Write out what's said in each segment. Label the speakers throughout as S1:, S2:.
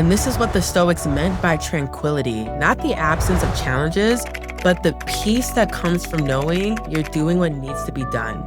S1: And this is what the Stoics meant by tranquility, not the absence of challenges, but the peace that comes from knowing you're doing what needs to be done.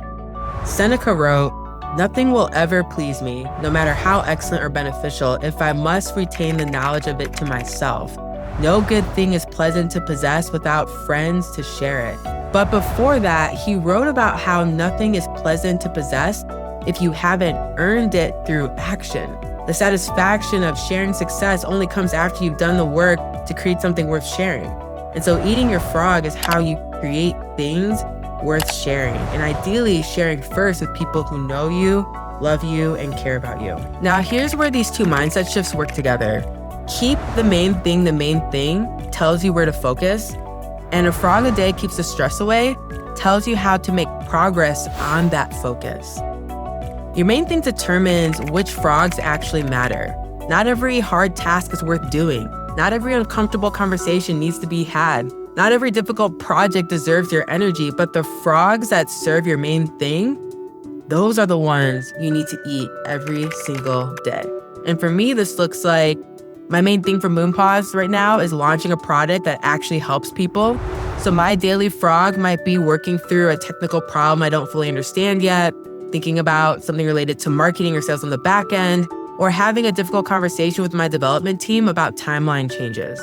S1: Seneca wrote, "Nothing will ever please me, no matter how excellent or beneficial, if I must retain the knowledge of it to myself. No good thing is pleasant to possess without friends to share it." But before that, he wrote about how nothing is pleasant to possess if you haven't earned it through action. The satisfaction of sharing success only comes after you've done the work to create something worth sharing. And so eating your frog is how you create things worth sharing, and ideally sharing first with people who know you, love you, and care about you. Now, here's where these two mindset shifts work together. Keep the main thing tells you where to focus, and a frog a day keeps the stress away tells you how to make progress on that focus. Your main thing determines which frogs actually matter. Not every hard task is worth doing. Not every uncomfortable conversation needs to be had. Not every difficult project deserves your energy, but the frogs that serve your main thing, those are the ones you need to eat every single day. And for me, this looks like my main thing for Moonpause right now is launching a product that actually helps people. So my daily frog might be working through a technical problem I don't fully understand yet, thinking about something related to marketing or sales on the back end, or having a difficult conversation with my development team about timeline changes.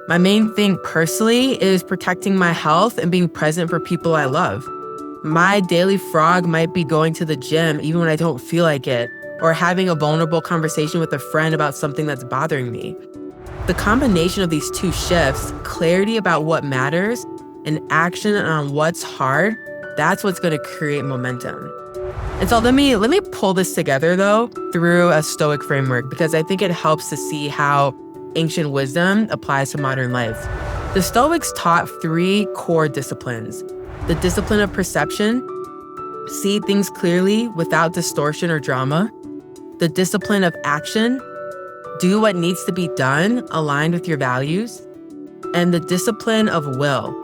S1: My main thing personally is protecting my health and being present for people I love. My daily frog might be going to the gym even when I don't feel like it, or having a vulnerable conversation with a friend about something that's bothering me. The combination of these two shifts, clarity about what matters and action on what's hard, that's what's going to create momentum. And so let me pull this together though through a Stoic framework, because I think it helps to see how ancient wisdom applies to modern life. The Stoics taught three core disciplines: the discipline of perception, see things clearly without distortion or drama; the discipline of action, do what needs to be done aligned with your values; and the discipline of will,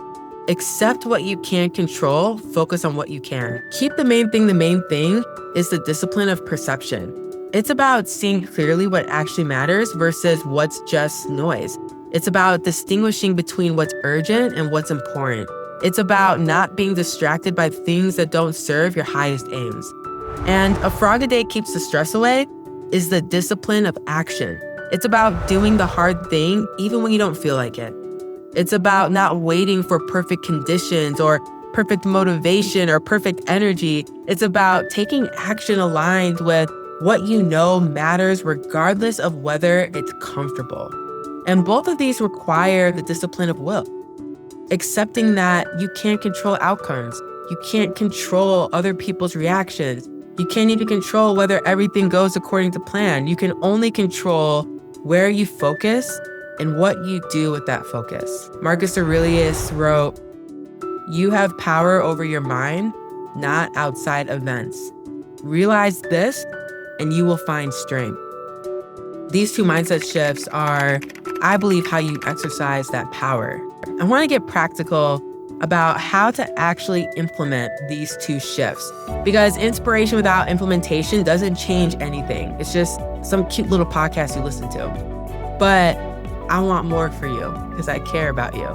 S1: accept what you can't control, focus on what you can. Keep the main thing is the discipline of perception. It's about seeing clearly what actually matters versus what's just noise. It's about distinguishing between what's urgent and what's important. It's about not being distracted by things that don't serve your highest aims. And a frog a day keeps the stress away is the discipline of action. It's about doing the hard thing even when you don't feel like it. It's about not waiting for perfect conditions or perfect motivation or perfect energy. It's about taking action aligned with what you know matters regardless of whether it's comfortable. And both of these require the discipline of will. Accepting that you can't control outcomes. You can't control other people's reactions. You can't even control whether everything goes according to plan. You can only control where you focus and what you do with that focus. Marcus Aurelius wrote, "You have power over your mind, not outside events. Realize this, and you will find strength." These two mindset shifts are, I believe, how you exercise that power. I want to get practical about how to actually implement these two shifts, because inspiration without implementation doesn't change anything. It's just some cute little podcast you listen to. But I want more for you because I care about you.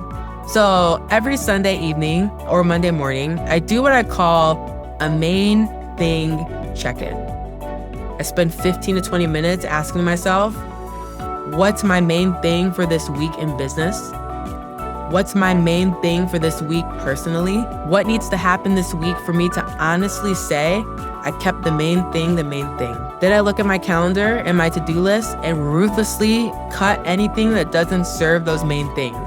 S1: So every Sunday evening or Monday morning, I do what I call a main thing check-in. I spend 15 to 20 minutes asking myself, what's my main thing for this week in business? What's my main thing for this week personally? What needs to happen this week for me to honestly say, I kept the main thing. Then I look at my calendar and my to-do list and ruthlessly cut anything that doesn't serve those main things.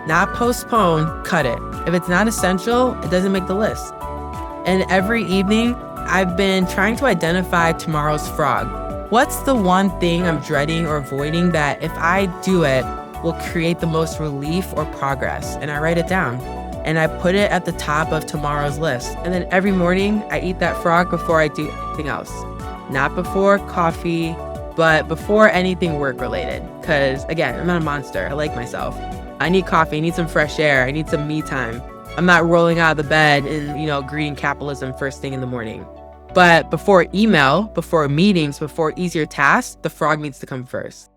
S1: Not postpone, cut it. If it's not essential, it doesn't make the list. And every evening, I've been trying to identify tomorrow's frog. What's the one thing I'm dreading or avoiding that if I do it, will create the most relief or progress? And I write it down and I put it at the top of tomorrow's list. And then every morning I eat that frog before I do anything else. Not before coffee, but before anything work related. Because again, I'm not a monster. I like myself. I need coffee, I need some fresh air, I need some me time. I'm not rolling out of the bed and, greeting capitalism first thing in the morning. But before email, before meetings, before easier tasks, the frog needs to come first.